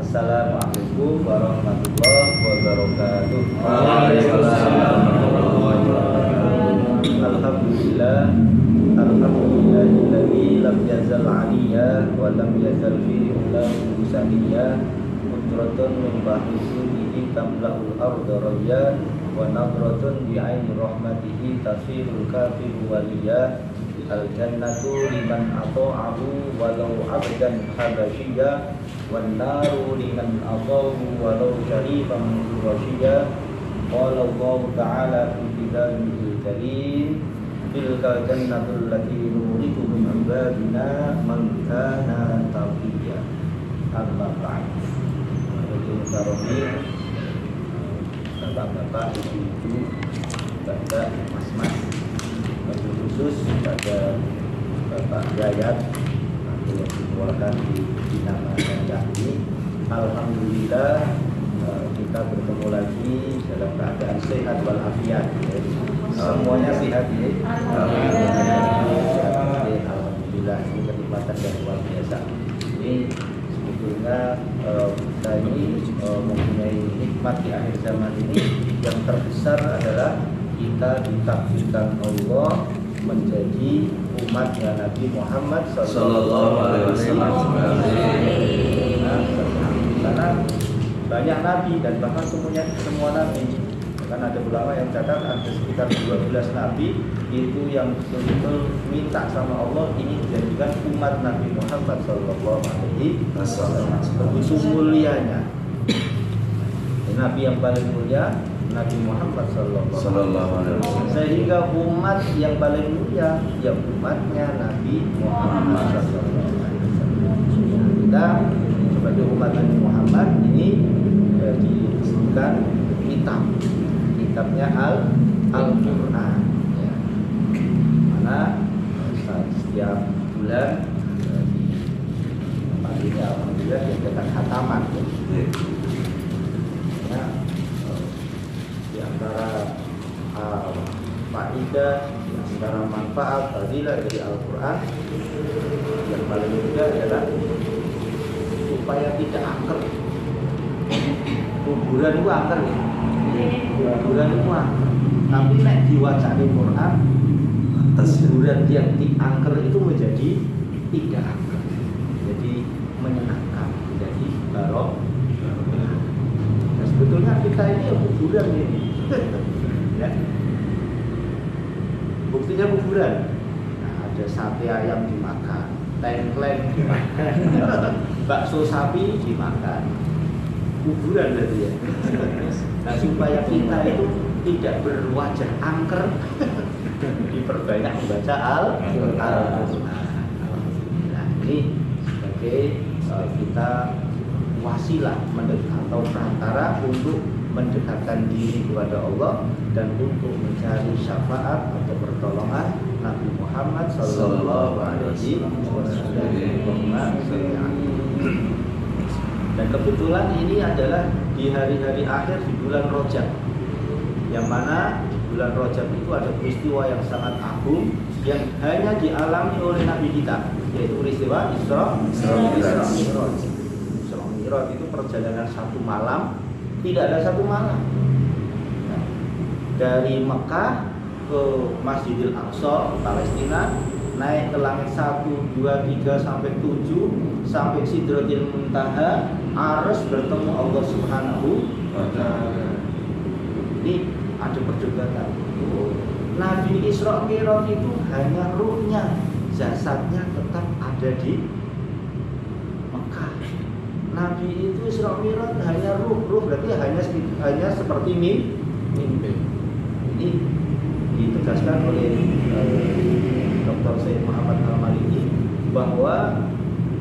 Assalamualaikum warahmatullahi wabarakatuh. Waalaikumsalam warahmatullahi wabarakatuh. Alhamdulillah, alhamdulillahilladzi lam yazal 'aliyya wa lam yazal fi ulahu saniyya qudratun min bahri sudihi tamla'ul arda rayyan wa nadratun bi 'aini rahmatihi tasirul kafiru waliyya. Al-jannatu liman ata'ahu walau 'abdan habasyiyya wan naru liman ata'ahu walau syarifan qurasyiyya. Qala Allah ta'ala fi kitabihil karim tilka jannatul lati nuridu min ibadina man kana taqiyya. Amma ba'd. Bapak-bapak, ibu-ibu, bapak, mas-mas, khusus pada Bapak Yayat yang dikeluarkan di nama saya ini. Alhamdulillah kita bertemu lagi dalam keadaan sehat walafiat. Semuanya sehat ya. Alhamdulillah, ini kenikmatan yang luar biasa. Ini sebetulnya kita ini mempunyai nikmat di akhir zaman ini. Yang terbesar adalah kita ditakdirkan Allah menjadi umatnya Nabi Muhammad Sallallahu Alaihi Wasallam. Karena banyak nabi dan bahkan semua nabi. Kan ada ulama yang catat ada sekitar 12 nabi itu yang betul-betul minta sama Allah ini dijadikan umat Nabi Muhammad Sallallahu Alaihi Wasallam. Begitu mulianya. Nabi yang paling mulia Nabi Muhammad Sallallahu Alaihi Wasallam. Sehingga umat yang paling mulia ya umatnya Nabi Muhammad Sallallahu Alaihi Wasallam. Kita sebagai umat Nabi Muhammad ini disebutkan kitabnya Al-Quran. Ya. Mana setiap bulan paginya alhamdulillah diadakan khataman. Ya. Di antara faedah, di antara manfaat fadilah dari Al-Quran yang paling mudah adalah supaya tidak angker. Kuburan itu angker ya. Kuburan itu angker. Tapi nek diwacane Quran, kuburan yang diangker itu menjadi tidak angker. Jadi menyenangkan, jadi barokah. Sebetulnya kita ini kuburan ini. Ya. Buktinya kuburan. Nah, ada sate ayam dimakan, tengkleng dimakan, bakso sapi dimakan. Kuburan berarti ya. Nah, supaya kita itu tidak berwajah angker, diperbanyak membaca Al-Quran. Nah, ini sebagai kita wasilah atau perantara untuk mendekatkan diri kepada Allah dan untuk mencari syafaat atau pertolongan Nabi Muhammad Sallallahu Alaihi Wasallam. Dan kebetulan ini adalah di hari-hari akhir di bulan Rajab, yang mana di bulan Rajab itu ada peristiwa yang sangat agung yang hanya dialami oleh Nabi kita, yaitu peristiwa Isra Mi'raj. Itu perjalanan satu malam, tidak ada satu malam. Nah, dari Mekah ke Masjidil Aqsa Palestina, naik ke langit 1, 2, 3 sampai 7 sampai Sidratil Muntaha, harus bertemu Allah Subhanahu wa Ta'ala. Ini ada perdebatan. Nabi Isra Mi'raj itu hanya ruhnya, jasadnya tetap ada di Mekah. Nabi itu Isra Mi'raj hanya ruh berarti hanya seperti mimpi. Ini ditegaskan oleh Dr. Sayyid Muhammad Al-Maliki bahwa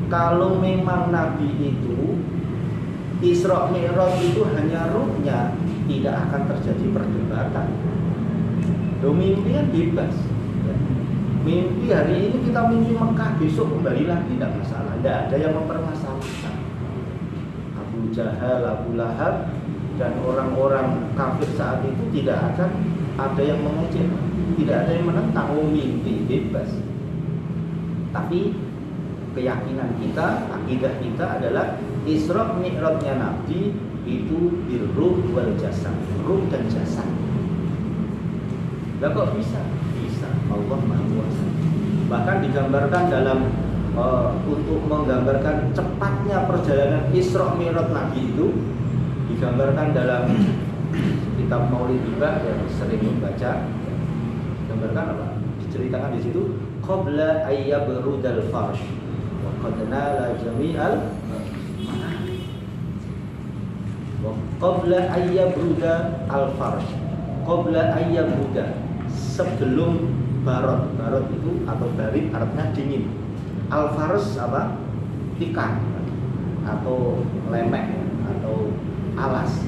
kalau memang Nabi itu Isra Mi'raj itu hanya ruhnya, tidak akan terjadi perdebatan. Mimpi kan bebas. Mimpi hari ini kita mimpi Mekah, besok kembali lagi, tidak masalah. Tidak ada yang mempermasalahkan. Abu Jahal, Abu Lahab, dan orang-orang kafir saat itu tidak akan ada yang mengejek, tidak ada yang menentang. Mimpi bebas. Tapi keyakinan kita, akidah kita adalah Isra Mi'rajnya Nabi itu birruh wal jasad, ruh dan jasad. Lah kok bisa? Bisa. Allah Maha Kuasa. Bahkan digambarkan dalam untuk menggambarkan cepatnya perjalanan Isra Mi'raj Nabi itu digambarkan dalam kitab Maulid juga yang sering membaca. Gambarkan apa? Diceritakan di situ qabla ayyabrudal farsh wa qad nala jami'al wa qabla ayyabruda al farsh, qabla ayyabruda, sebelum barot. Barot itu atau barit artinya dingin. Al farsh apa? Tikar atau lemek atau alas.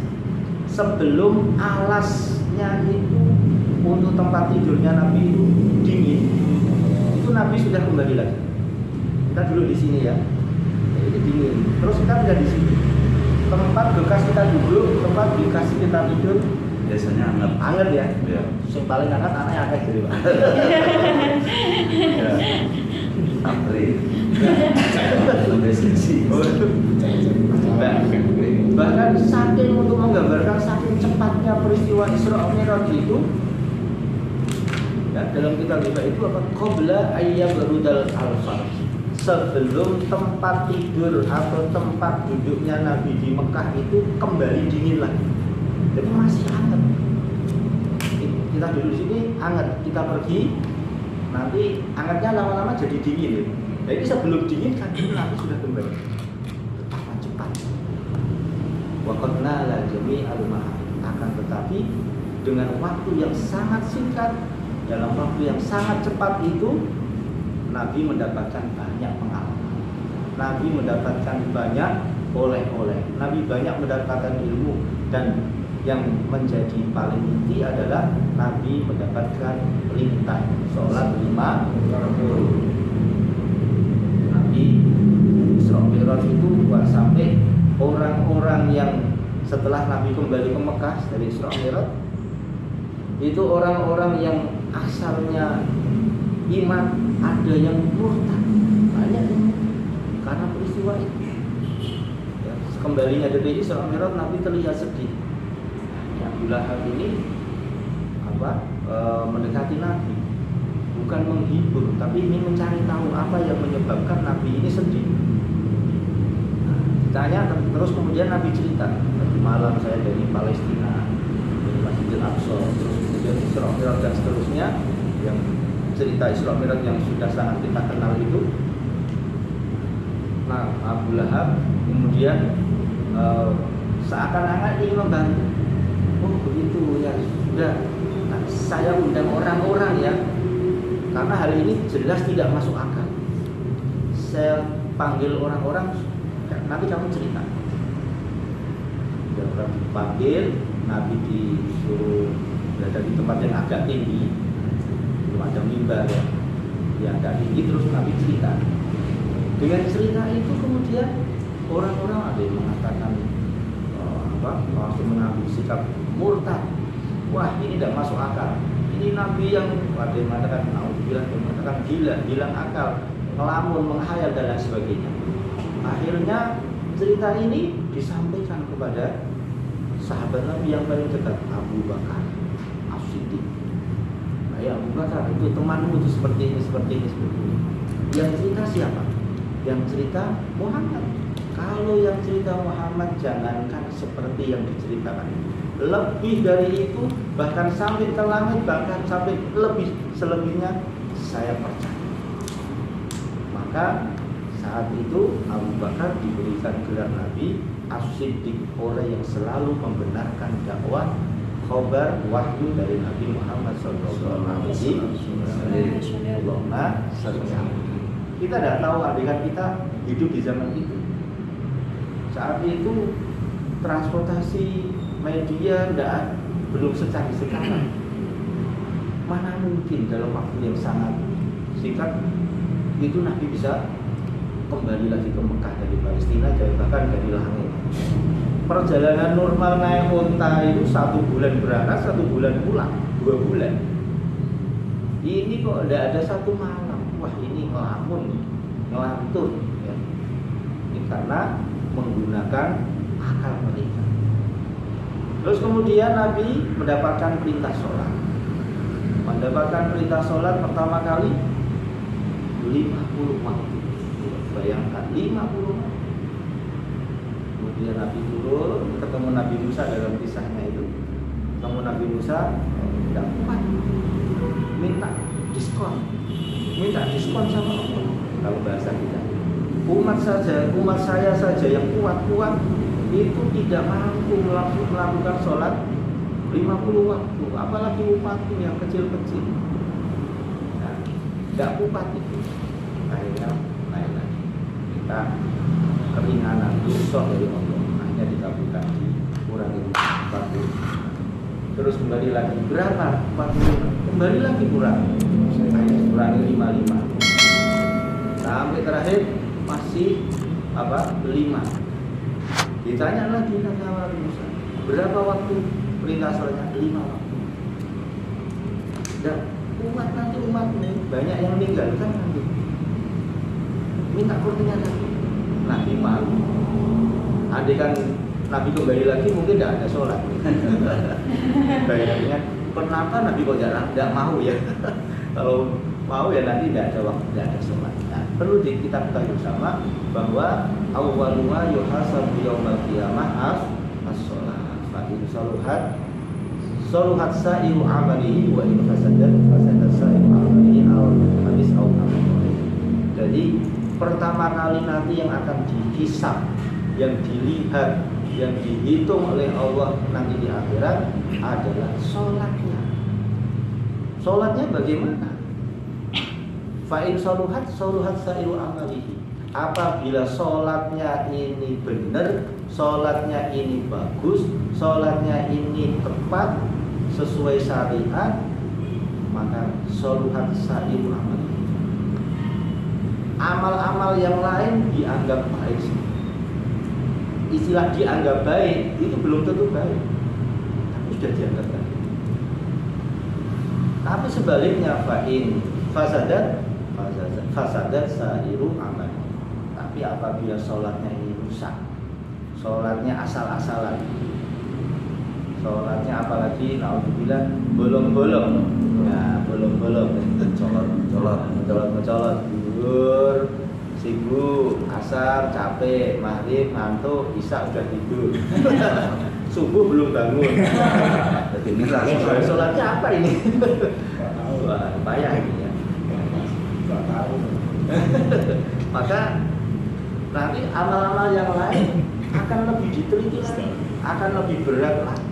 Sebelum alasnya itu untuk tempat tidurnya Nabi itu dingin, itu Nabi sudah kembali lagi. Kita dulu di sini ya, ini dingin. Terus kita tidak di sini. Tempat bekas kita duduk, tempat bekas kita tidur biasanya anget ya. Ya. Yang paling hangat anaknya agak jadi Pak. Ya. April. Lebih seksi. Bahkan saking untuk menggambarkan saking cepatnya peristiwa Isra Mi'raj itu, ya, dalam kitab kita itu apa? Qabla ayyabrudal al-farsh, sebelum tempat tidur atau tempat duduknya Nabi di Mekah itu kembali dingin lagi. Jadi masih hangat. Kita duduk di sini hangat, kita pergi nanti hangatnya lama-lama jadi dingin. Jadi sebelum dingin kan Nabi sudah kembali. Betapa cepat. Wa qad nala jami'al mahal. Akan tetapi dengan waktu yang sangat singkat, dalam waktu yang sangat cepat itu Nabi mendapatkan banyak pengalaman. Nabi mendapatkan banyak oleh-oleh. Nabi banyak mendapatkan ilmu, dan yang menjadi paling inti adalah Nabi mendapatkan perintah sholat 5 waktu. Nabi Isra Mi'raj itu sampai orang-orang yang setelah Nabi kembali ke Mekah dari Isra Mi'raj itu orang-orang yang asalnya iman, ada yang murtad, banyak karena peristiwa itu. Ya, kembalinya dari Isra Mi'raj Nabi terlihat sedih. Ya, Abu Lahab ini mendekati Nabi, bukan menghibur, tapi ingin mencari tahu apa yang menyebabkan Nabi ini sedih. Nah, ditanya terus, kemudian Nabi cerita, tadi malam saya dari Palestina, dari Masjidil Aqsa, terus kemudian Isra Mi'raj dan seterusnya, yang cerita Isra Mi'raj yang sudah sangat kita kenal itu. Nah, Abu Lahab kemudian seakan-akan ingin membantu. Oh begitu ya, sudah. Nah, saya undang orang-orang ya, karena hal ini jelas tidak masuk akal. Saya panggil orang-orang, nanti kamu cerita. Orang dipanggil, Nabi disuruh berada di tempat yang agak tinggi, belum ada mimbar ya, yang agak tinggi, terus Nabi cerita. Dengan cerita itu kemudian orang-orang ada yang mengatakan langsung mengambil sikap murtad. Wah, ini tidak masuk akal. Ini Nabi yang ada yang mengatakan gila, hilang akal, ngelamun, menghayal dan lain sebagainya. Akhirnya cerita ini disampaikan kepada sahabat Nabi yang paling dekat, Abu Bakar As-Siddiq. Nah, ya Abu Bakar, itu temanmu itu seperti ini. Yang cerita siapa? Yang cerita Muhammad. Kalau yang cerita Muhammad jangankan seperti yang diceritakan, lebih dari itu, bahkan sampai ke langit, bahkan sampai lebih selebihnya saya percaya. Maka saat itu Abu Bakar diberikan gelar Nabi As-Siddiq, orang yang selalu membenarkan dakwah khabar wahyu dari Nabi Muhammad SAW. Kita tidak tahu adegan kita hidup di zaman itu. Saat itu transportasi media belum secanggih sekarang. Mana mungkin dalam waktu yang sangat singkat itu Nabi bisa kembali lagi ke Mekah dari Palestina, bahkan dari langit. Perjalanan normal naik unta itu 1 bulan berangkat, 1 bulan pulang, 2 bulan. Ini kok tidak ada 1 malam. Wah, ini ngelamun, ngelantur. karena menggunakan akal mereka. Terus kemudian Nabi mendapatkan perintah sholat. Mendapatkan perintah sholat pertama kali 50 waktu. Bayangkan 50 waktu. Kemudian Nabi turun, ketemu Nabi Musa dalam kisahnya itu. Ketemu Nabi Musa, tidak kuat, minta diskon sama Allah. Kalau bahasa kita, umat saya saja yang kuat itu tidak mampu melakukan sholat 50 waktu, apalagi umatku yang kecil-kecil. Nah, tidak kuat itu. Akhirnya naik lagi. Kita keringanan dosa dari Allah, hanya dikabulkan dikurangi 40. Terus kembali lagi berapa? 40. Kembali lagi kurang. Hanya kurangi 55. Sampai terakhir masih 5. Ditanya lagi Nabi Musa, berapa waktu perintah sholatnya? 5 waktu. Dan umat nanti umatnya banyak yang meninggalkan nanti. Minta kurnian lagi. Nabi malu. Andai kan Nabi kembali lagi mungkin tidak ada sholat. Bayangnya kenapa Nabi kok tidak mau ya? Kalau mau ya nanti tidak ada waktu, tidak ada sholat. Nah, perlu kita ketahui bersama bahwa awwaluma yuhasabu yaumal qiyamah as-sholat. Fa in saluhat sa'iru amalihi wa in fasadat sa'iru amalihi al-hadis au. Jadi pertama kali nanti yang akan dihisab, yang dilihat, yang dihitung oleh Allah nanti di akhirat adalah sholatnya. Sholatnya bagaimana? Fa'in saluhat sa'iru amalihi. Apabila sholatnya ini benar, sholatnya ini bagus, sholatnya ini tepat sesuai syariat, maka saluhat sa'iru amalihi. Amal-amal yang lain dianggap baik. Istilah dianggap baik itu belum tentu baik, tapi sudah dianggap baik. Tapi sebaliknya fa'in fasadat sa'iru amal. Tapi apabila sholatnya ini rusak, sholatnya asal-asalan, sholatnya apalagi naudzubillah bolong-bolong, nah bolong-bolong, colot, tidur, sibuk, asar, capek, maghrib, ngantuk, isya udah tidur, subuh belum bangun. Jadi ini sholatnya apa ini? Wah, payah ini ya. Maka nanti amal-amal yang lain akan lebih diteliti lagi, akan lebih berat lagi.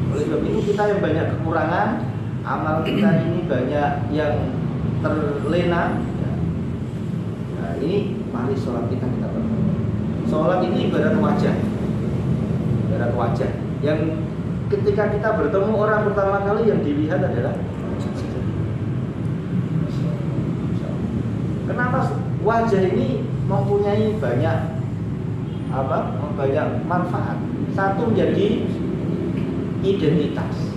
Oleh sebab itu kita yang banyak kekurangan, amal kita ini banyak yang terlena. Nah ini mari sholat kita bertemu. Sholat ini ibarat wajah yang ketika kita bertemu orang pertama kali yang dilihat adalah kenapa wajah ini mempunyai banyak manfaat. Satu menjadi identitas.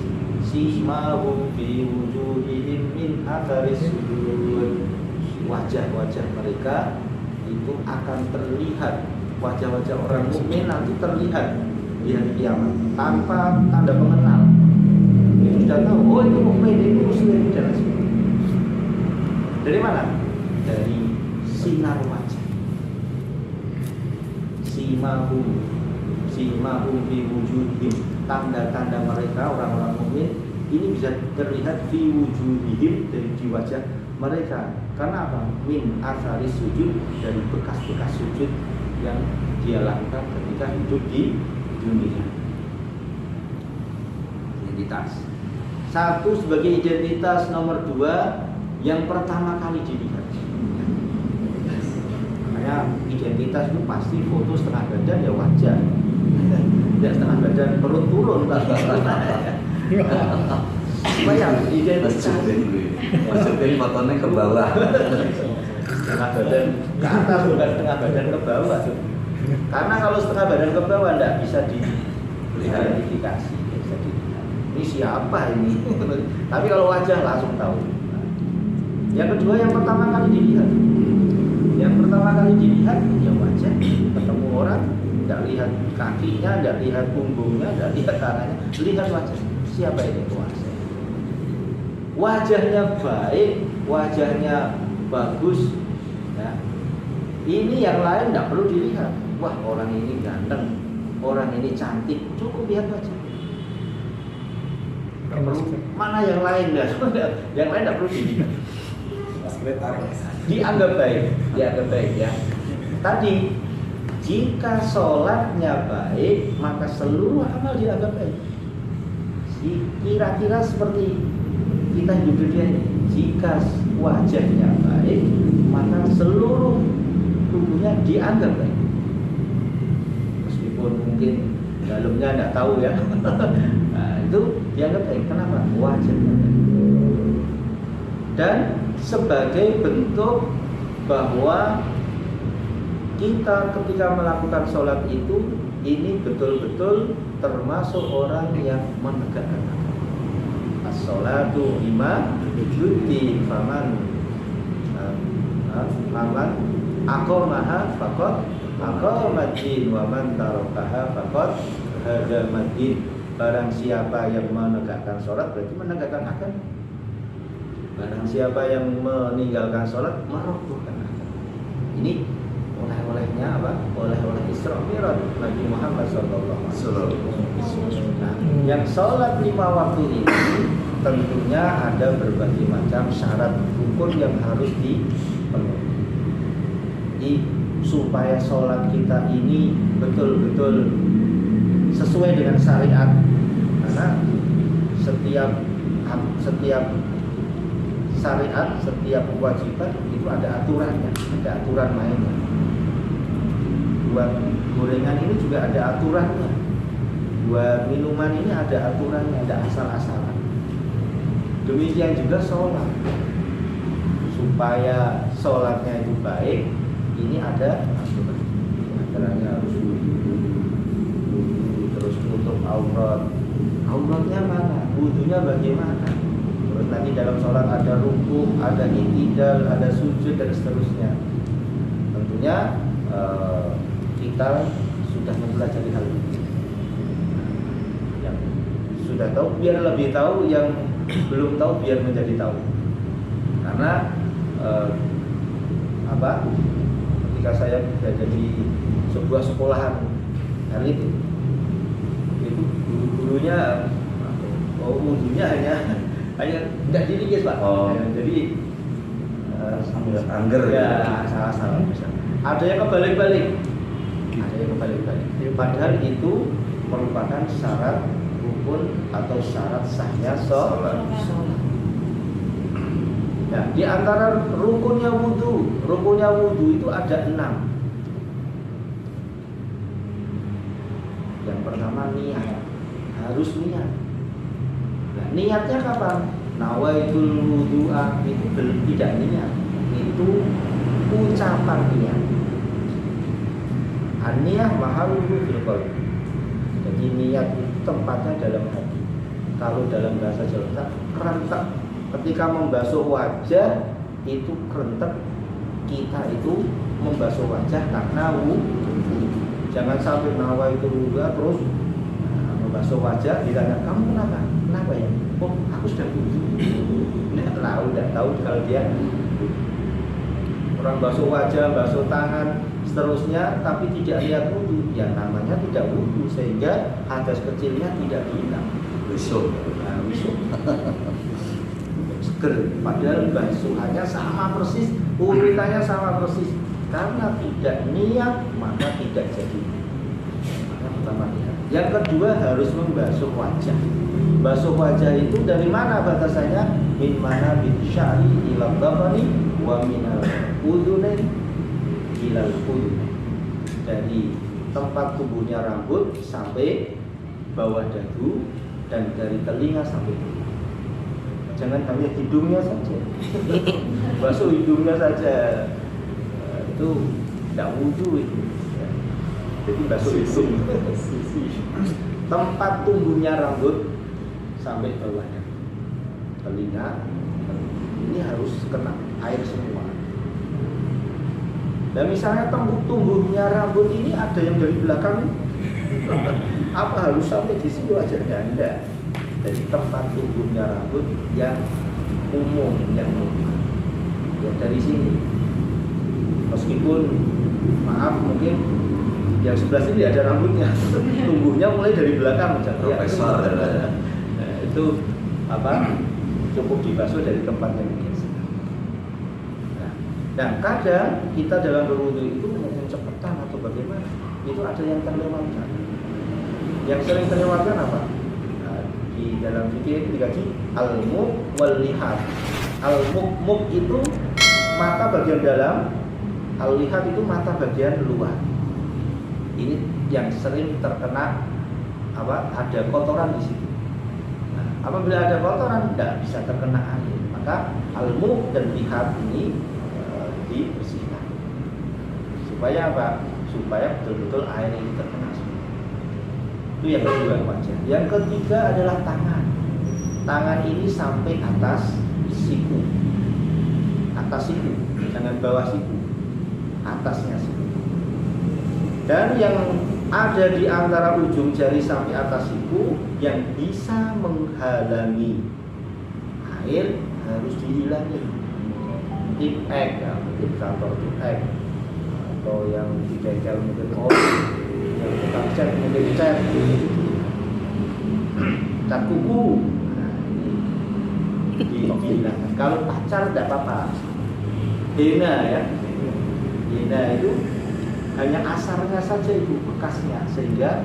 Simahum fi wujuhihim min atharis sujud. Wajah-wajah mereka itu akan terlihat, wajah-wajah orang mukmin nanti terlihat di hari kiamat tanpa tanda pengenal. Itu sudah tahu, oh itu mukmin, itu muslim dan sebagainya. Dari mana? Dari sinar wajah. Simahum fi wujuhihim, tanda-tanda mereka orang-orang mukmin ini bisa terlihat fi wujuhihim, dari di wajah mereka. Karena apa? Min asaris sujud, dari bekas-bekas sujud yang dia lakukan ketika hidup di dunia. Identitas. Satu sebagai identitas, nomor 2 yang pertama kali dilihat. Makanya identitas itu pasti foto setengah badan ya wajah. Tidak setengah badan perut turun. Bayang identitas. Maksudnya fotonya ke bawah. Setengah badan ke atas, bukan setengah badan ke bawah. Karena kalau setengah badan ke bawah tidak bisa diidentifikasi, bisa dilihat. Ini siapa ini? Tapi kalau wajah langsung tahu. Yang kedua yang pertama kali dilihat. yang pertama kali dilihat ya wajah, ketemu orang, tidak lihat kakinya, tidak lihat punggungnya, tidak lihat tangannya, lihat wajah. Siapa ini kuasa? Wajahnya baik, wajahnya bagus, ya. Ini yang lain tidak perlu dilihat. Wah, orang ini ganteng, orang ini cantik, cukup lihat wajah. Nggak perlu mana yang lain dah, yang lain tidak perlu dilihat. Dianggap baik ya. Tadi jika sholatnya baik, maka seluruh amal dianggap baik. Kira-kira seperti kita hidup dunia ini. Jika wajahnya baik, maka seluruh tubuhnya dianggap baik. Meskipun mungkin dalamnya tidak tahu ya. Nah, itu dianggap baik. Kenapa? Wajahnya baik. Dan sebagai bentuk bahwa kita ketika melakukan sholat itu, ini betul-betul termasuk orang yang menegakkan as-sholatu lima juti faman aqamaha faqad aqamaddin wa man tarakaha faqad hadamaddin. Barang siapa yang menegakkan sholat berarti menegakkan agama. Barang siapa yang meninggalkan sholat merobohkan agama. Ini oleh-olehnya apa? Oleh-oleh Isra Mi'raj Nabi Muhammad SAW. Nah, yang sholat 5 waktu ini tentunya ada berbagai macam syarat rukun yang harus dipenuhi supaya sholat kita ini betul-betul sesuai dengan syariat. Karena setiap syariat, setiap kewajiban itu ada aturannya, ada aturan mainnya. Buat gorengan ini juga ada aturannya. Buat minuman ini ada aturannya, ada asal-asalan. Demikian juga sholat. Supaya sholatnya itu baik, ini ada aturan. Aturannya harus wudu, terus tutup aurat. Auratnya mana? Wudunya bagaimana? Terus nanti dalam sholat ada rukuk, ada i'tidal, ada sujud dan seterusnya. Tentunya kita sudah mempelajari hal ini. Yang sudah tahu biar lebih tahu, yang belum tahu biar menjadi tahu. Karena ketika saya berada di sebuah sekolahan elit itu guru-gurunya wudunya hanya tidak dikis Pak. Jadi angger ya, salah bisa. Ada yang kebalik-balik. Padahal itu merupakan syarat rukun atau syarat sahnya sholat. Ya, di antara rukunnya wudu itu ada 6. Yang pertama niat, harus niat. Nah, niatnya kapan? Nawaitul wudu'a itu tidak niat, itu ucapan niat. An-niyah mahalluhu fil qalbi. Jadi niat itu tempatnya dalam hati. Kalau dalam bahasa Jawa kerentek. Ketika membasuh wajah itu kerentek, kita itu membasuh wajah karena wudu. Jangan sampai nawaitul wudu'a terus membasuh wajah ditanya kamu kenapa? Kenapa ya? Oh, aku sudah wudu. Tidak tahu kalau dia orang basuh wajah, basuh tangan, seterusnya, tapi tidak lihat wudu, ya namanya tidak wudu, sehingga hadas kecilnya tidak hilang. Besok. Seger, padahal basuhannya sama persis, urutannya sama persis. Karena tidak niat, maka tidak jadi. Maka pertama niat. Yang kedua harus membasuh wajah. Basuh wajah itu dari mana batasannya? Min mana bin syari ila dhafani wa minal udunain ilal udun. Dari tempat tumbuhnya rambut sampai bawah dagu, dan dari telinga sampai telinga. Jangan hanya hidungnya saja. Basuh hidungnya saja, itu tidak wudu itu. Jadi basuh hidung. Tempat tumbuhnya rambut sampai bawah dagu, telinga, ini harus kena air semua. Dan misalnya tumbuhnya rambut ini ada yang dari belakang, apa harus sampai di situ aja? Enggak. Jadi tempat tumbuhnya rambut yang umum, yang ya dari sini. Meskipun maaf mungkin yang sebelah sini ada rambutnya, tumbuhnya mulai dari belakang. Profesor ya, itu apa? Cukup dibasuh dari tempat yang biasa. Nah, kadang kita dalam berwudu itu mungkin cepetan atau bagaimana, itu ada yang terlewatkan. Yang sering terlewatkan apa? Nah, di dalam fikih itu dikaji al-muk wal lihat. Al-muk itu mata bagian dalam, al-lihat itu mata bagian luar. Ini yang sering terkena apa? Ada kotoran di situ. Nah, apabila ada kotoran tidak bisa terkena air, maka al-muk dan lihat ini dibersihkan. Supaya apa? Supaya betul-betul air ini terkena semua. Itu yang kedua wajah. Yang ketiga adalah tangan. Tangan ini sampai atas siku. Atas siku, jangan bawah siku. Atasnya siku. Dan yang ada di antara ujung jari sampai atas siku yang bisa menghalangi air harus dihilangi. Tip egg ya, mungkin kantor tip egg atau yang di bengkel mungkin yang tukang cat mungkin cat kuku. Nah, ini kalau pacar tidak apa-apa. Hina ya, hina itu hanya asarnya saja itu bekasnya sehingga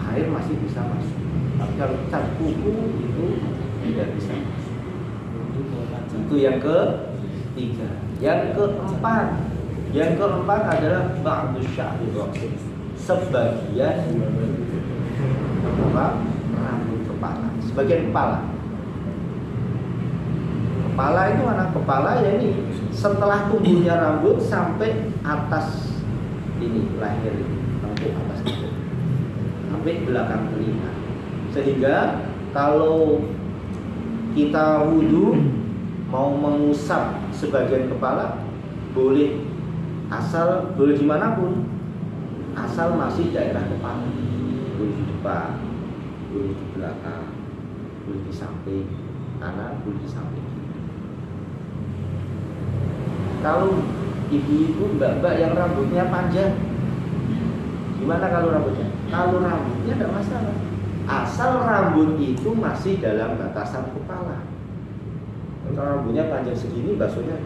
air masih bisa masuk. Tapi kalau cat kuku itu tidak bisa masuk. Itu yang ketiga. Yang keempat adalah ba'du sya'ri ra'si, sebagian apa? Rambut kepala, sebagian kepala. Kepala itu mana? Kepala ya ini setelah tumbuhnya rambut sampai atas ini leher ini, sampai atas itu, sampai belakang telinga. Sehingga kalau kita wudu mau mengusap sebagian kepala boleh, asal boleh dimanapun, asal masih daerah kepala. Boleh di depan, boleh di belakang, boleh di samping kanan, boleh di samping kiri. Kalau ibu-ibu, mbak-mbak yang rambutnya panjang, gimana kalau rambutnya? Kalau rambutnya tidak masalah, asal rambut itu masih dalam batasan kepala. Kalau rambutnya panjang segini, basuhnya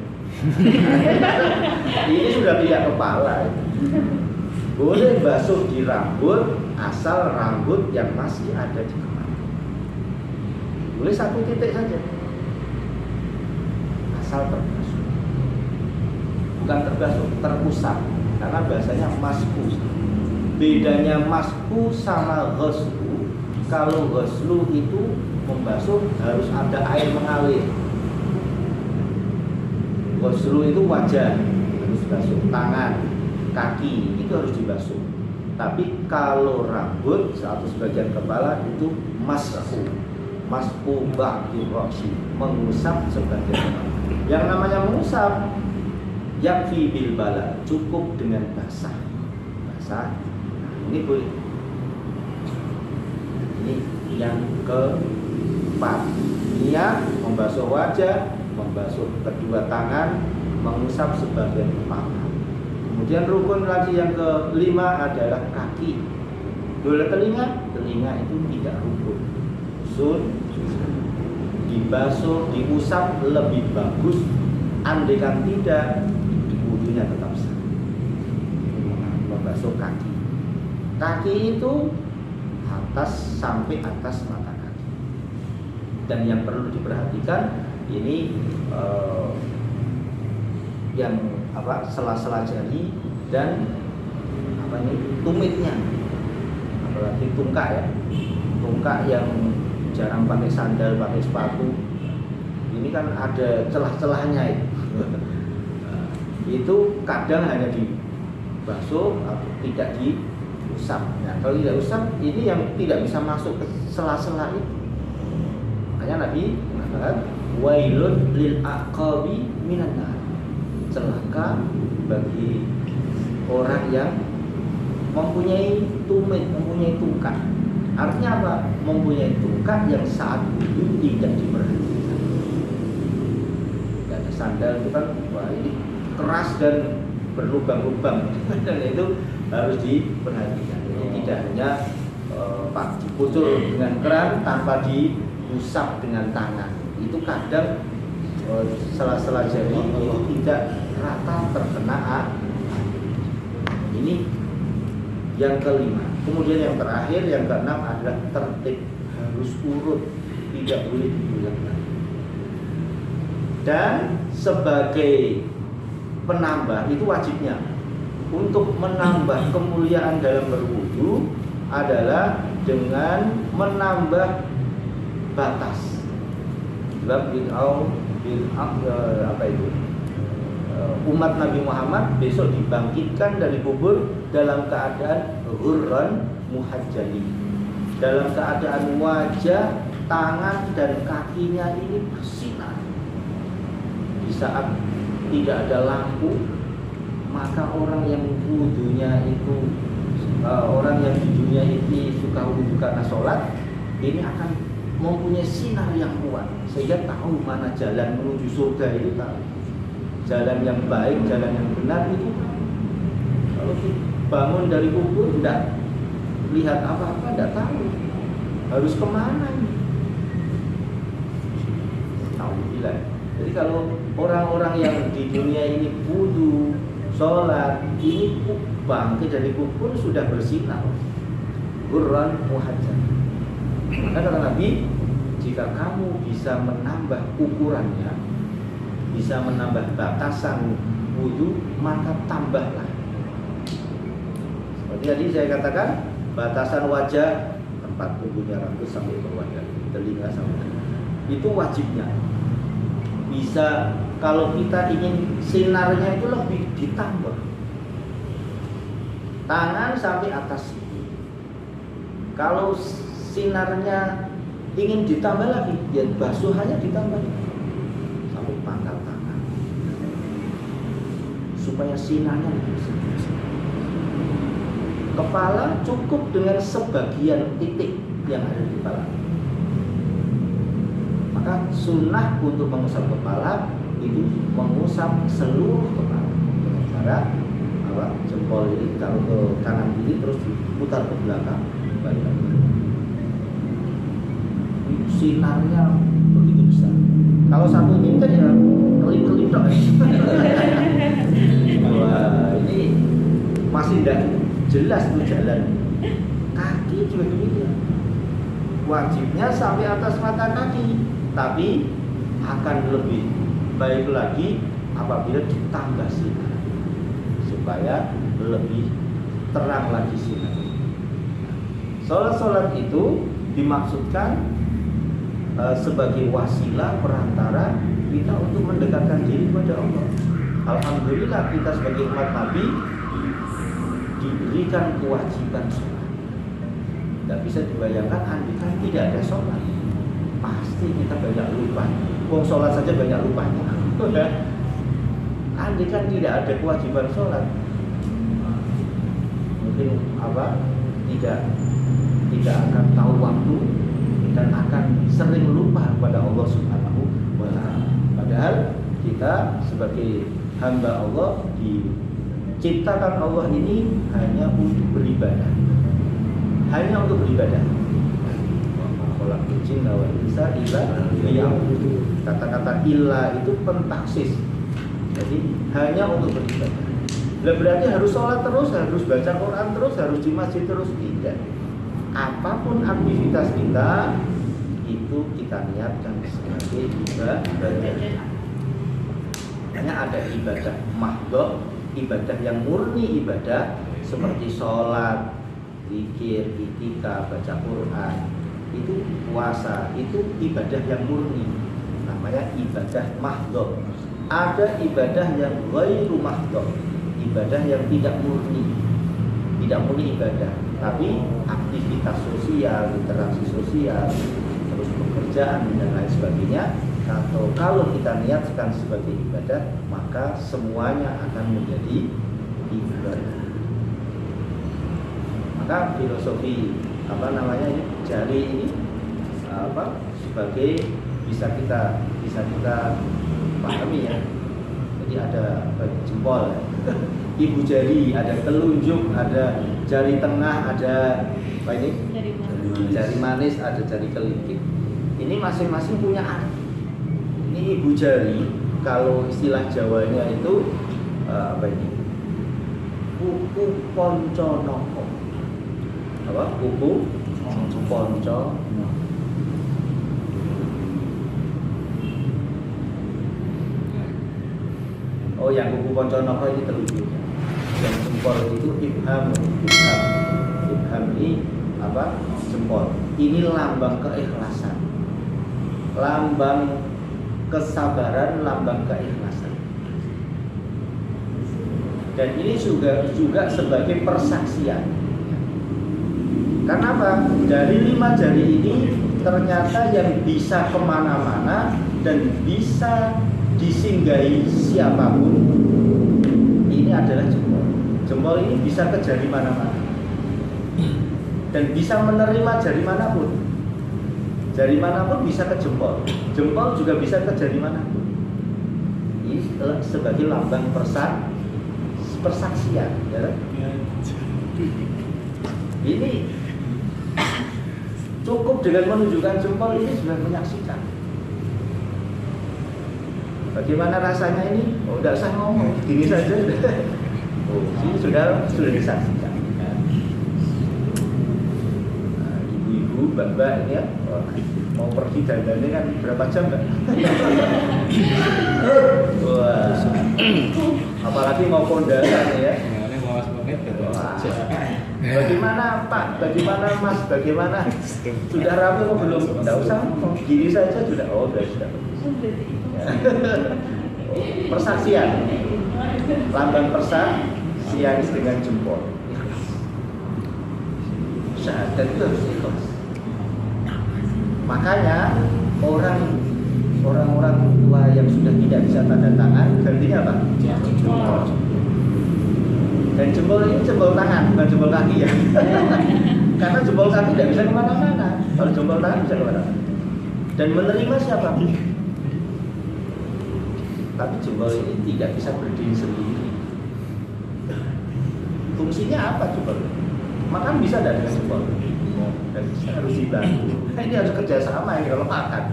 ini sudah tidak kepala. Boleh basuh di rambut asal rambut yang masih ada di kepala. Boleh satu titik saja, asal terbasuh. Bukan terbasuh, terusap. Karena bahasanya masku. Bedanya masku sama ghuslu, kalau ghuslu itu membasuh harus ada air mengalir. Ghuslu itu wajah harus basuh, tangan, kaki itu harus dibasuh. Tapi kalau rambut atau sebagian kepala itu masku ba'di ra'si, mengusap sebagian kepala. Yang namanya mengusap yakfi bil bala, cukup dengan basah. Nah, ini boleh. Ini yang keempat, niat membasuh wajah, membasuh kedua tangan, mengusap sebagian kepala. Kemudian rukun lagi yang kelima adalah kaki. Dulu telinga itu tidak rukun. Dibasuh, diusap lebih bagus. Andaikan tidak, wudunya tetap sah. Membasuh kaki. Kaki itu atas sampai atas mata kaki. Dan yang perlu diperhatikan ini yang apa, sela-sela jari dan apa ini tumitnya, apalagi tungkak ya, tungkak yang jarang pakai sandal, pakai sepatu, ini kan ada celah-celahnya itu. Itu kadang hanya dibasuh atau tidak diusap. Nah, kalau tidak usap, ini yang tidak bisa masuk ke sela-sela itu. Makanya Nabi mengatakan wailun lil aqabi minan nar, celaka bagi orang yang mempunyai tumit, mempunyai tungkat. Artinya apa? Mempunyai tungkat yang saat itu tidak diperhatikan. Tidak ada sandal itu kan, wah ini keras dan berlubang-lubang, dan itu harus diperhatikan. Jadi tidak hanya dipucul dengan keran tanpa diusap dengan tangan. Itu kadang sela-sela jari itu tidak rata terkena air. Ini yang kelima. Kemudian yang terakhir, yang keenam adalah tertib, harus urut, tidak boleh diulang-ulang. Dan sebagai penambah itu wajibnya untuk menambah kemuliaan dalam berwudu adalah dengan menambah batas. Apa itu? Umat Nabi Muhammad besok dibangkitkan dari kubur dalam keadaan ghurran muhajjalin, dalam keadaan wajah, tangan dan kakinya ini bersinar. Di saat tidak ada lampu, maka orang yang wudunya itu orang yang di dunia ini suka wudu karena sholat, ini akan mempunyai sinar yang kuat sehingga tahu mana jalan menuju surga itu, tahu jalan yang baik, jalan yang benar itu. Kalau bangun dari kubur tidak lihat apa-apa, tidak tahu harus kemana ini. Alhamdulillah. Jadi kalau orang-orang yang di dunia ini wudu, sholat, ini bangkit dari kubur sudah bersinar, ghurran muhajjalin. Maka kata Nabi, jika kamu bisa menambah ukurannya, bisa menambah batasan wudu, maka tambahlah. Seperti tadi saya katakan, batasan wajah tempat tubuhnya rambut sampai ke wajah, telinga sampai itu wajibnya. Bisa kalau kita ingin sinarnya itu lebih ditambah, tangan sampai atas. Kalau sinarnya ingin ditambah lagi, ya basuhannya ditambah sampai pangkal tangan, supaya sinarnya lebih sedikit. Kepala cukup dengan sebagian titik yang ada di kepala. Maka sunnah untuk mengusap kepala itu mengusap seluruh kepala dengan cara jempol ini taruh ke kanan kiri terus diputar ke belakang, balik lagi. Sinarnya begitu besar. Kalau satu titik ya kelip-kelip dong. Wah, ini masih tidak jelas tuh jalan. Kaki juga demikian. Wajibnya sampai atas mata kaki, tapi akan lebih baik lagi apabila ditambah sinar supaya lebih terang lagi sinar. Sholat itu dimaksudkan sebagai wasilah perantara kita untuk mendekatkan diri kepada Allah. Alhamdulillah kita sebagai umat Nabi diberikan kewajiban sholat. Tidak bisa dibayangkan andaikan tidak ada sholat, pasti kita banyak lupa. Wong sholat saja banyak lupanya. Andaikan tidak ada kewajiban sholat, mungkin tidak akan tahu waktu dan akan sering lupa kepada Allah Subhanahu wa Ta'ala. Padahal kita sebagai hamba Allah diciptakan Allah ini hanya untuk beribadah, hanya untuk beribadah. Kata-kata illa itu pentaksis, jadi hanya untuk beribadah. Berarti harus sholat terus, harus baca Quran terus, harus di masjid terus? Tidak. Apapun aktivitas kita itu kita niatkan sebagai ibadah. Hanya ada ibadah mahdhah, ibadah yang murni ibadah seperti sholat, zikir, itikaf, baca Quran, itu puasa, itu ibadah yang murni, namanya ibadah mahdhah. Ada ibadah yang ghairu mahdhah, ibadah yang tidak murni ibadah, tapi aktivitas sosial, interaksi sosial, terus pekerjaan dan lain sebagainya. Atau kalau kita niatkan sebagai ibadah, maka semuanya akan menjadi ibadah. maka filosofi apa namanya ini jari ini sebagai bisa kita pahami ya. Jadi ada jempol, ibu jari, ada telunjuk, ada jari tengah, ada apa ini? Jari manis, ada jari kelingking. Ini masing-masing punya arti. Ini ibu jari, kalau istilah Jawanya itu apa ini? Kuku ponco noko. Apa? Kuku ponco. Oh, yang kuku ponco noko ini telunjuknya. Yang jempol itu ibham ini apa? Jempol. Ini lambang keikhlasan, lambang kesabaran, lambang keikhlasan. Dan ini juga sebagai persaksian. Karena apa? Dari 5 jari ini ternyata yang bisa kemana-mana dan bisa disinggahi siapapun ini adalah jempol. Jempol ini bisa ke jari mana-mana dan bisa menerima jari manapun. Jari manapun bisa ke jempol. Jempol juga bisa ke jari manapun. Ini sebagai lambang persaksian, ya. Ini cukup dengan menunjukkan jempol ini sudah menyaksikan. Bagaimana rasanya ini? Oh, tidak usah ngomong, gini saja. Oh, ini sudah disaksikan. Nah, ibu-ibu, mbak-mbak ini ya, mau pergi dandannya kan berapa jam nggak? Wah, apalagi mau kondangan ya. Bagaimana Pak? Bagaimana Mas? Bagaimana? Sudah rapi atau belum? Tidak usah, gini saja sudah. Oh, sudah. Persaksian, lambang persaksian dengan jempol. Syahadat itu harus ikhlas. Makanya orang-orang tua yang sudah tidak bisa tanda tangan gantinya apa? Jempol. Dan jempol ini jempol tangan, bukan jempol kaki ya. Karena jempol kaki tidak bisa kemana-mana. Kalau jempol tangan bisa kemana-mana. Dan menerima siapa? Tapi jempol ini tidak bisa berdiri sendiri. Fungsinya apa jempol? Makan bisa tidak dengan jempol? Dan harus dibantu. Ini harus kerjasama ini kalau makan.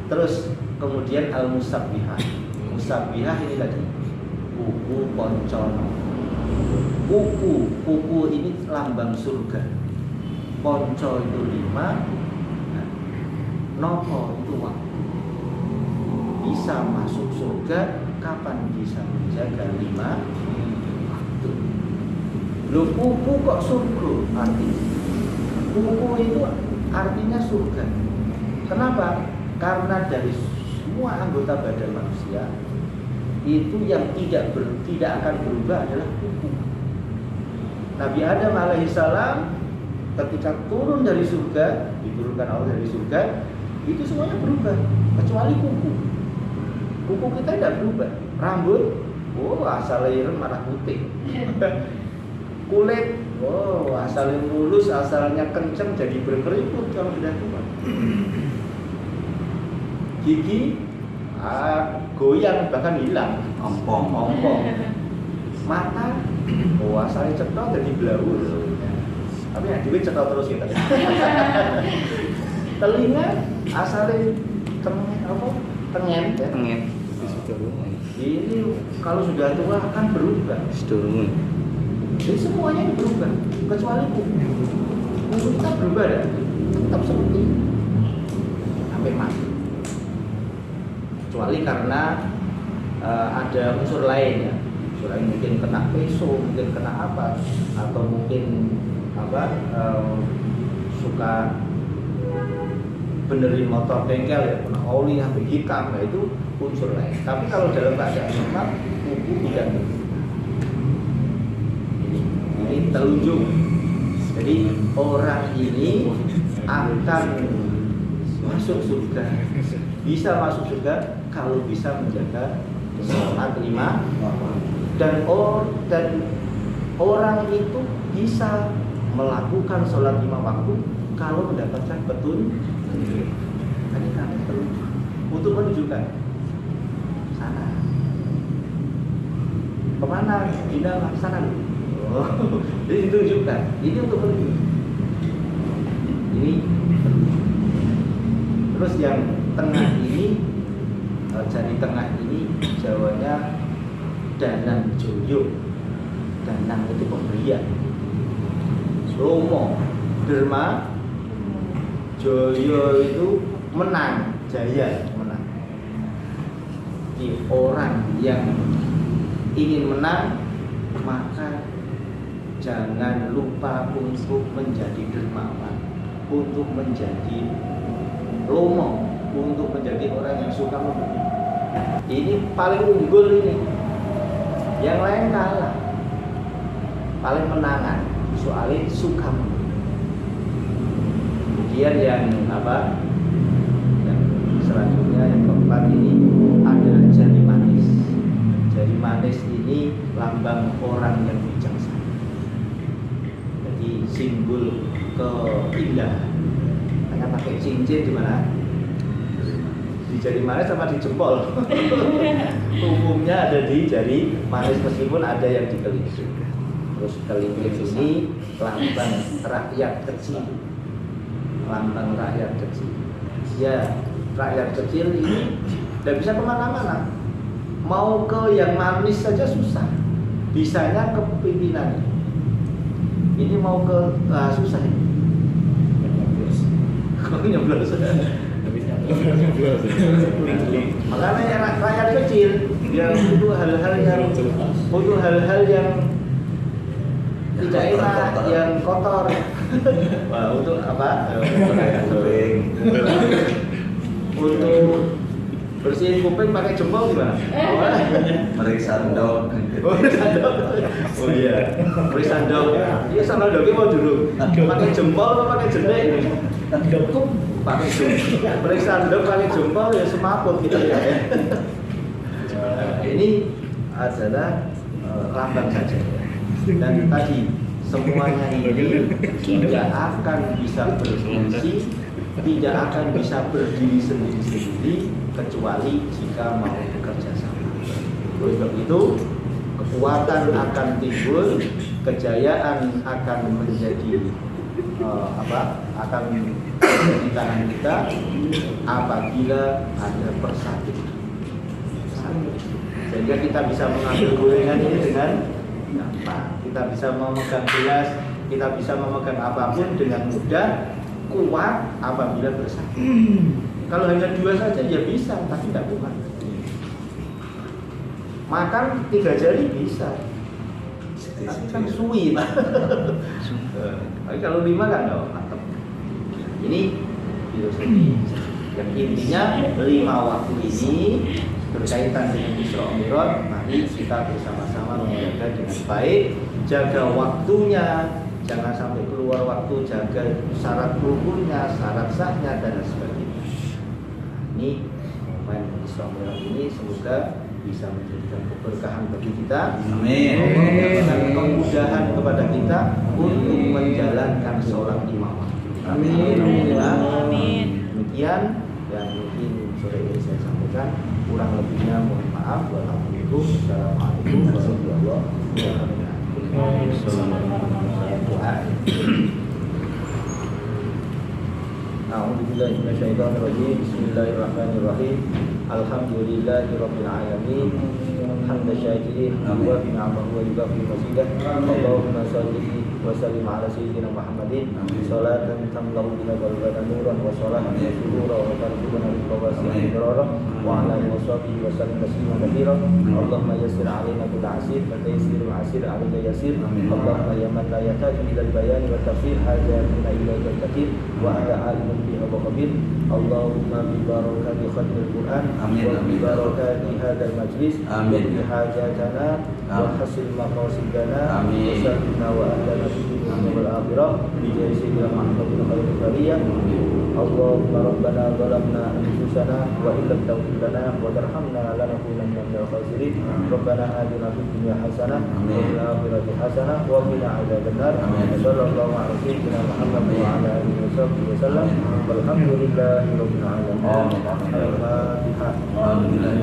Terus kemudian al-musabbihah. Musabbihah ini tadi kuku poncono. Kuku ini lambang surga. Ponco itu 5, noko itu waktu. Bisa masuk surga kapan bisa menjaga 5 waktu. Loh, kuku kok surga artinya? Kuku itu artinya surga. Kenapa? Karena dari semua anggota badan manusia itu yang tidak akan berubah adalah kuku. Nabi Adam alaihissalam ketika turun dari surga, diturunkan Allah dari surga, itu semuanya berubah kecuali kuku. Kuku kita tidak berubah. Rambut, asalnya ireng malah putih. Kulit, asalnya mulus, asalnya kenceng jadi berkeriput kalau sudah tua. Gigi, goyang bahkan hilang. Ompong. Mata, asalnya cetok jadi blau. Tapi yang duit cetok terus kita. Telinga, asalnya tengen. Ini kalau sudah tua akan berubah. Jadi semuanya berubah kecuali kuku. Kuku kita berubah dan tetap seperti sampai mati. Kecuali karena ada unsur lain ya. Unsur lain mungkin kena peso, mungkin kena apa, atau mungkin suka benerin motor bengkel ya, kena oli sampai hitam, nah itu unsur lain. Tapi kalau dalam keadaan normal, kuku tidak berubah. Ini telunjuk. Jadi orang ini akan masuk surga. Bisa masuk surga kalau bisa menjaga sholat 5 dan orang itu bisa melakukan sholat 5 waktu kalau mendapatkan petunjuk. Tadi kan petunjuk untuk menunjukkan sana. Kemana? Pindah sana. Oh, jadi ditunjukkan. Ini untuk menunjuk. Ini. Terus yang tengah ini, jari tengah ini Jawanya Danang Joyo. Danang itu pemberian. Romo, Derma, Joyo itu menang, jaya, menang. Jadi orang yang ingin menang, maka jangan lupa untuk menjadi dermawan, untuk menjadi romo, untuk menjadi orang yang suka memberi. Ini paling unggul ini. Yang lain kalah. Paling menangan, soalnya suka memberi. Kemudian yang apa? Yang selanjutnya yang keempat ini adalah jari manis. Jari manis ini lambang orang yang bijaksana. Jadi simbol keindahan. Hanya pakai cincin di mana? Di jari manis sama di jempol. Umumnya ada di jari manis meskipun ada yang di kelingking. Terus kelingking ini lambang rakyat kecil. Lambang rakyat kecil. Ya, rakyat kecil ini tidak bisa kemana-mana. Mau ke yang manis saja susah. Bisanya ke pimpinan. Ini mau ke susah ini. Nyeblos. Makanya rakyat kecil yang butuh hal-hal yang tidak enak, yang kotor. Wah, untuk apa? Untuk bersihin kuping pakai jempol gimana? Meriksa sandok. Oh iya, meriksa sandok. Iya, sandal doknya mau dulu. Pakai jempol atau pakai jendek ini? Pakai jempol. Meriksa sandok pakai jempol ya semaput kita ya. Ini adalah lambang saja. Dan tadi semuanya ini tidak akan bisa berfungsi, tidak akan bisa berdiri sendiri-sendiri kecuali jika mau bekerja sama. Oleh sebab itu, kekuatan akan timbul, kejayaan akan menjadi akan di tangan kita apabila ada persatuan. Sehingga kita bisa mengambil gorengan ini dengan gampang. Kita bisa memegang gelas, kita bisa memegang apapun dengan mudah, kuat apabila bersatu. Kalau hanya dua saja ya bisa, tapi tidak kuat. Makan 3 jari bisa, tapi kan suwi. Tapi kalau 5 kan nggak mantap. Ini filosofi. Yang intinya 5 waktu ini berkaitan dengan Isra Mi'raj. Mari kita bersama-sama menjaga dengan baik, jaga waktunya, jangan sampai keluar waktu, jaga syarat rukunnya, syarat sahnya dan sebagainya. Ini momen Isra Mi'raj ini semoga bisa menjadikan keberkahan bagi kita. Amin. Dan kemudahan kepada kita untuk menjalankan sholat 5 waktu. Amin. Amin. Demikian yang mungkin sore ini saya sampaikan. Kurang lebihnya mohon maaf. Wassalamualaikum warahmatullahi wabarakatuh. A'udzubillahiminasyaitonirrajim. Bismillahirrahmanirrahim. Alhamdulillahirabbil alamin. Hamdan syakirin wa bi ni'amahu wa yukafi masidah. Allahumma shalli wa sallim ala sayyidina Muhammadin. Salatan tamlahu bina qalbana nuran wa salatan yasura wa tarjubana bil qawasi dirara wa ala washabihi wa sallim tasliman katsira. Allahumma yassir alaina bil asir wa tayassirul asir alaika yasir. Allahumma ya man la yataju ila al bayan wa tafsir hajatina ilaika katsir wa anta alimun biha wa khabir. Allahumma bi barakati khatmil Qur'an wa bi barakati hadzal majlis. Amin. حاجاتنا وحسن مقاصدنا آمين. وسلمنا وأهلنا في الدنيا والآخرة بجاه سيدنا محمد خير البرية. اللهم ربنا ظلمنا أنفسنا وإن لم تغفر لنا وترحمنا لنكونن من الخاسرين. ربنا آتنا في الدنيا حسنة وفي الآخرة حسنة وقنا عذاب النار. صلى الله على سيدنا محمد وعلى آله وصحبه وسلم والحمد لله رب العالمين. الفاتحة. Alhamdulillah.